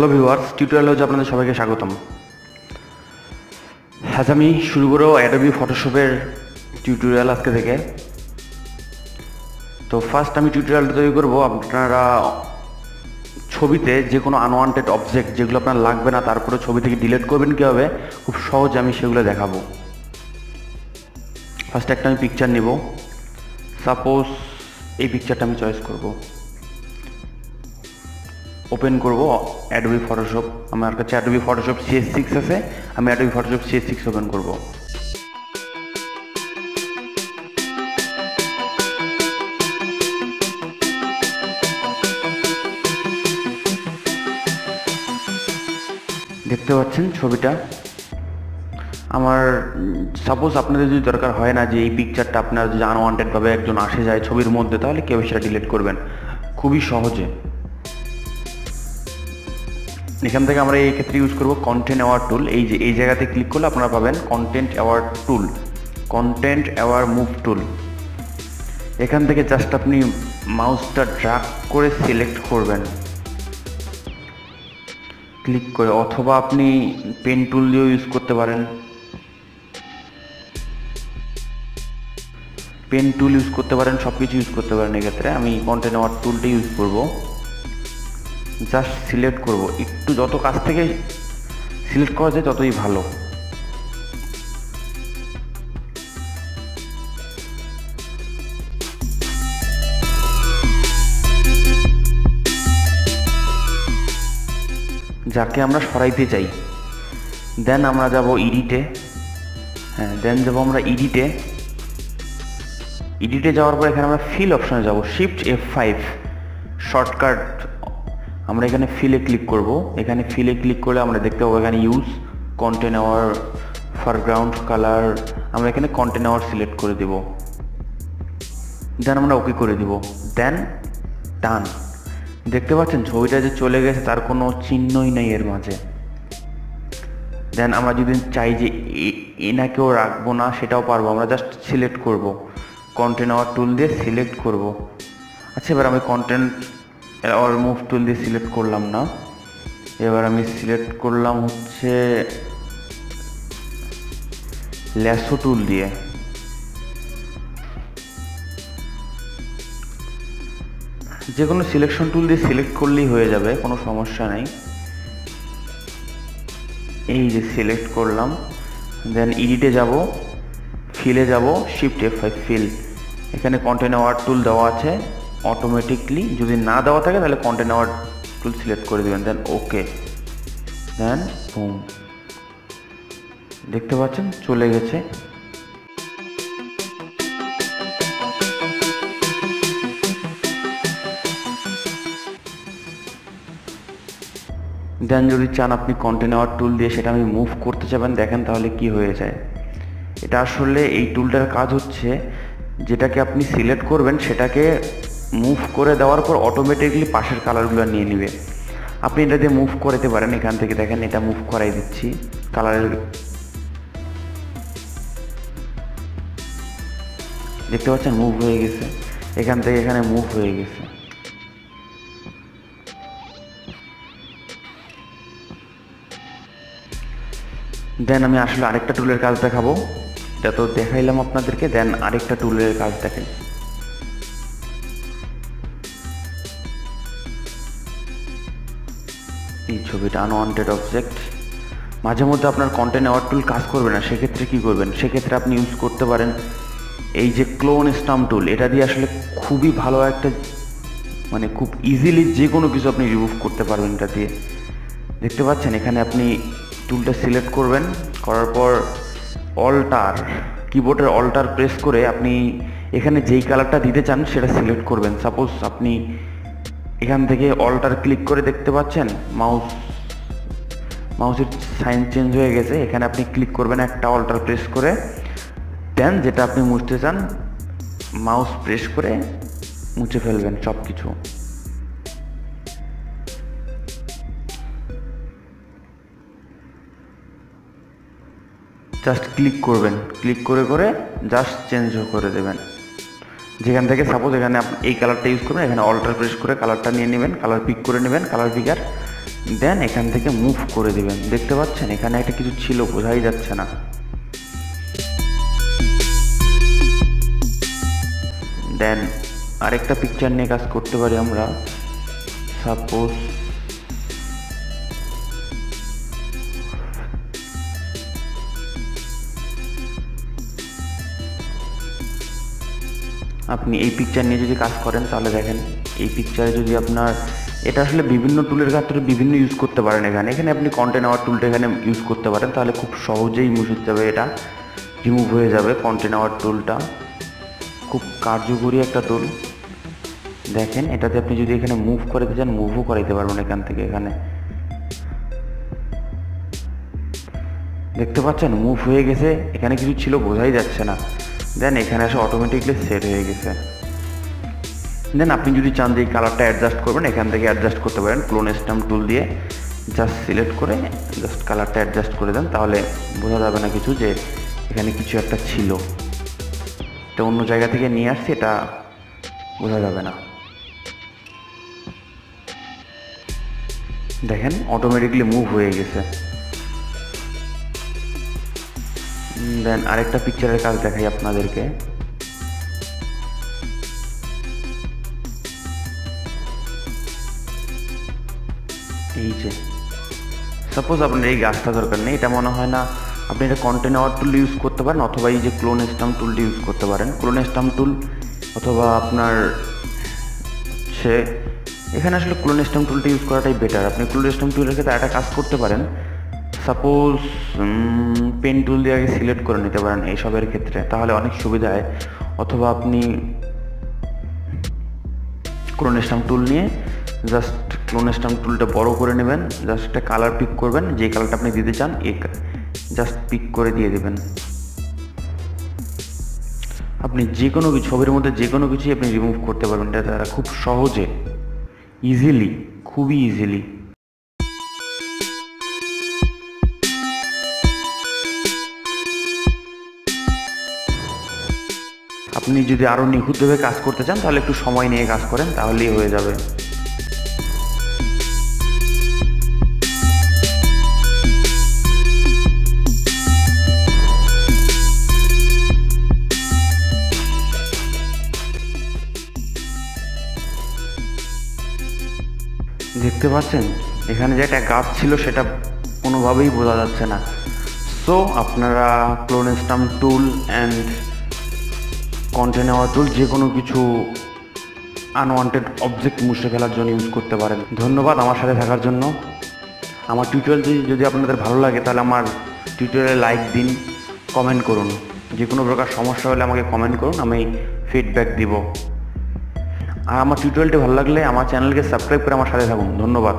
Hello viewers, টিউটোরিয়ালে হচ্ছে আপনাদের সবাইকে স্বাগতম। আজ আমি শুরু করব অ্যাডোবি ফটোশপের টিউটোরিয়াল আজকে থেকে। তো ফার্স্ট আমি টিউটোরিয়ালটা তৈরি করব আপনারা ছবিতে যে কোনো আনওয়ান্টেড অবজেক্ট যেগুলো আপনার লাগবে না তারপরে ছবি থেকে ডিলিট করবেন কীভাবে খুব সহজে আমি সেগুলো দেখাবো। ফার্স্ট একটা আমি পিকচার নিব। সাপোজ এই পিকচারটা আমি চয়েস করব, ওপেন করব অ্যাডোবি ফটোশপ। আমার কাছে অ্যাডোবি ফটোশপ CS6 আছে, আমি অ্যাডোবি ফটোশপ CS6 ওপেন করব। দেখতে পাচ্ছেন ছবিটা আমার। সাপোজ আপনাদের যদি দরকার হয় না যে এই পিকচারটা আপনার যদি আনওয়ান্টেডভাবে একজন আসে যায় ছবির মধ্যে, তাহলে কেউ সেটা ডিলিট করবেন খুবই সহজে। এখান থেকে আমরা এই ক্ষেত্রে ইউজ করব কন্টেন্ট অ্যাওয়ার টুল। এই জায়গাতে ক্লিক করলে আপনারা পাবেন কন্টেন্ট অ্যাওয়ার টুল, কন্টেন্ট অ্যাওয়ার মুভ টুল। এখান থেকে জাস্ট আপনি মাউসটা ড্র্যাগ করে সিলেক্ট করবেন ক্লিক করে, অথবা আপনি পেন টুল দিয়েও ইউজ করতে পারেন। পেন টুল ইউজ করতে পারেন, সব কিছু ইউজ করতে পারেন। এক্ষেত্রে আমি কন্টেন্ট অ্যাওয়ার টুলটা ইউজ করব। জাস্ট সিলেক্ট করব, একটু যত কাছ থেকে সিলেক্ট করা যায় ততই ভালো। যাকে আমরা সরাইতে চাই, দেন আমরা যাব এডিটে। দেন যাব আমরা এডিটে যাওয়ার পর এখানে আমরা ফিল অপশনে যাব, শিফট F5 শর্টকাট। আমরা এখানে ফিলে ক্লিক করব। এখানে ফিলে ক্লিক করলে আমরা দেখতে পাবো এখানে use content aware foreground colour. আমরা এখানে কন্টেন্ট অ্যাওয়ার সিলেক্ট করে দেব, দেন আমরা ওকে করে দিব, দেন ডান। দেখতে পাচ্ছেন ছবিটা যে চলে গেছে তার কোনো চিহ্নই নেই এর মাঝে। দেন আমরা যদি চাই যে এনাকেও রাখবো না, সেটাও পারবো। আমরা জাস্ট সিলেক্ট করব, কন্টেন্ট অ্যাওয়ার টুল দিয়ে সিলেক্ট করব। আচ্ছা, এবার আমি কন্টেন্ট অ্যাওয়ার মুভ টুল দিয়ে সিলেক্ট করলাম না, এবার আমি সিলেক্ট করলাম হচ্ছে ল্যাসো টুল দিয়ে। যে কোনো সিলেকশন টুল দিয়ে সিলেক্ট করলেই হয়ে যাবে, কোনো সমস্যা নেই। এই যে সিলেক্ট করলাম, দেন এডিটে যাব, ফিলে যাব, শিফট F5 ফিল। এখানে কন্টেন্ট অ্যাওয়ার টুল দেওয়া আছে অটোমেটিকলি। যদি না দেওয়া থাকে তাহলে কন্টেন্ট অ্যাওয়ার টুল সিলেক্ট করে দেবেন, দেন ওকে, দেন বুম। দেখতে পাচ্ছেন চলে গেছে। দেন যদি চান আপনি কন্টেন্ট অ্যাওয়ার টুল দিয়ে সেটা আমি মুভ করতে চাবেন, দেখেন তাহলে কি হয়ে যায়। এটা আসলে এই টুলটার কাজ হচ্ছে যেটাকে আপনি সিলেক্ট করবেন সেটাকে মুভ করে দেওয়ার পর অটোমেটিকলি পাশের কালারগুলো নিয়ে নেবে। আপনি এটা দিয়ে মুভ করাতে পারেন। এখান থেকে দেখেন এটা মুভ করাই দিচ্ছি কালারের। দেখতে পাচ্ছেন মুভ হয়ে গেছে, এখান থেকে এখানে মুভ হয়ে গেছে। দেন আমি আসলে আরেকটা টুলের কাজ দেখাবো। এটা তো দেখাইলাম আপনাদেরকে, দেন আরেকটা টুলের কাজ দেখেন। এই ছবিটা আনওয়ান্টেড অবজেক্ট। মাঝে মধ্যে আপনার কন্টেন্ট অ্যাওয়ার টুল কাজ করবে না, সেক্ষেত্রে কি করবেন? সেক্ষেত্রে আপনি ইউজ করতে পারেন এই যে ক্লোন স্টাম্প টুল। এটা দিয়ে আসলে খুবই ভালো একটা, মানে খুব ইজিলি যে কোনো কিছু আপনি রিমুভ করতে পারবেন এটা দিয়ে। দেখতে পাচ্ছেন এখানে আপনি টুলটা সিলেক্ট করবেন, করার পর অল্টার, কিবোর্ডের অল্টার প্রেস করে আপনি এখানে যেই কালারটা দিতে চান সেটা সিলেক্ট করবেন। সাপোজ আপনি এখান থেকে অল্টার ক্লিক করে দেখতে পাচ্ছেন মাউসের সাইন চেঞ্জ হয়ে গেছে। এখানে আপনি ক্লিক করবেন একটা অল্টার প্রেস করে, দেন যেটা আপনি মুছতে চান মাউস প্রেস করে মুছে ফেলবেন সব কিছু। জাস্ট ক্লিক করবেন, ক্লিক করে করে জাস্ট চেঞ্জ করে দেবেন। যেখান থেকে সাপোজ এখানে আপনি এই কালারটা ইউজ করবেন, এখানে অল্টার প্রেস করে কালারটা নিয়ে নেবেন, কালার পিক করে নেবেন, কালার পিকার। দেন এখান থেকে মুভ করে দিবেন। দেখতে পাচ্ছেন এখানে একটা কিছু ছিল, বোঝাই যাচ্ছে না। দেন আরেকটা পিকচার নিয়ে কাজ করতে পারি আমরা। সাপোজ আপনি এই পিকচার নিয়ে যদি কাজ করেন তাহলে দেখেন এই পিকচারে যদি আপনার এটা আসলে বিভিন্ন টুলের ক্ষেত্রে বিভিন্ন ইউজ করতে পারেন। এখানে আপনি কন্টেন্ট আওয়ার টুলটা এখানে ইউজ করতে পারেন, তাহলে খুব সহজেই মুছে যাবে, এটা রিমুভ হয়ে যাবে। কন্টেন্ট আওয়ার টুলটা খুব কার্যকরী একটা টুল। দেখেন এটাতে আপনি যদি এখানে মুভ করাতে চান মুভও করাইতে পারবেন এখান থেকে। এখানে দেখতে পাচ্ছেন মুভ হয়ে গেছে, এখানে কিছু ছিল বোঝাই যাচ্ছে না। দেন এখানে এসে অটোমেটিকলি সেট হয়ে গেছে। দেন আপনি যদি চান যে এই কালারটা অ্যাডজাস্ট করবেন, এখান থেকে অ্যাডজাস্ট করতে পারেন ক্লোন স্ট্যাম্প টুল দিয়ে। জাস্ট সিলেক্ট করে জাস্ট কালারটা অ্যাডজাস্ট করে দেন, তাহলে বোঝা যাবে না কিছু যে এখানে কিছু একটা ছিল। এটা অন্য জায়গা থেকে নিয়ে আসছি, এটা বোঝা যাবে না। দেখেন অটোমেটিকলি মুভ হয়ে গেছে। দেন আরেকটা পিকচারের কাজ দেখাই আপনাদেরকে। এই যে সাপোজ আপনার এই গাছটা দরকার নেই, এটা মনে হয় না, আপনি এটা কন্টেন্ট আওয়ার টুল ইউজ করতে পারেন, অথবা এই যে ক্লোন স্ট্যাম্প টুলটি ইউজ করতে পারেন। ক্লোন স্ট্যাম্প টুল অথবা আপনার হচ্ছে এখানে আসলে ক্লোন স্ট্যাম্প টুলটা ইউজ করাটাই বেটার। আপনি ক্লোন স্ট্যাম্প টুলের ক্ষেত্রে একটা কাজ করতে পারেন। সাপোজ পেন টুল দিয়ে আগে সিলেক্ট করে নিতে পারেন এইসবের ক্ষেত্রে, তাহলে অনেক সুবিধা হয়। অথবা আপনি ক্লোন স্ট্যাম্প টুল নিয়ে জাস্ট ক্লোন স্ট্যাম্প টুলটা বড় করে নেবেন, জাস্ট একটা কালার পিক করবেন, যে কালারটা আপনি দিতে চান এই জাস্ট পিক করে দিয়ে দেবেন। আপনি যে কোনো কিছু ছবির মধ্যে যে কোনো কিছুই আপনি রিমুভ করতে পারবেন এটা দ্বারা খুব সহজে, ইজিলি, খুবই ইজিলি। আপনি যদি আরও নিখুঁতভাবে কাজ করতে চান তাহলে একটু সময় নিয়ে কাজ করেন, তাহলেই হয়ে যাবে। দেখতে পাচ্ছেন এখানে যে একটা গাছ ছিল সেটা কোনোভাবেই বোঝা যাচ্ছে না। সো আপনারা clone stamp tool and content aware tool যে কোনো কিছু আনওয়ান্টেড অবজেক্ট মুছে ফেলার জন্য ইউজ করতে পারেন। ধন্যবাদ আমার সাথে থাকার জন্য। আমার টিউটোরিয়ালটি যদি আপনাদের ভালো লাগে তাহলে আমার টিউটোরিয়ালে লাইক দিন, কমেন্ট করুন। যে কোনো প্রকার সমস্যা হলে আমাকে কমেন্ট করুন, আমি ফিডব্যাক দিব। আর আমার টিউটোরিয়ালটি ভালো লাগলে আমার চ্যানেলকে সাবস্ক্রাইব করে আমার সাথে থাকুন। ধন্যবাদ।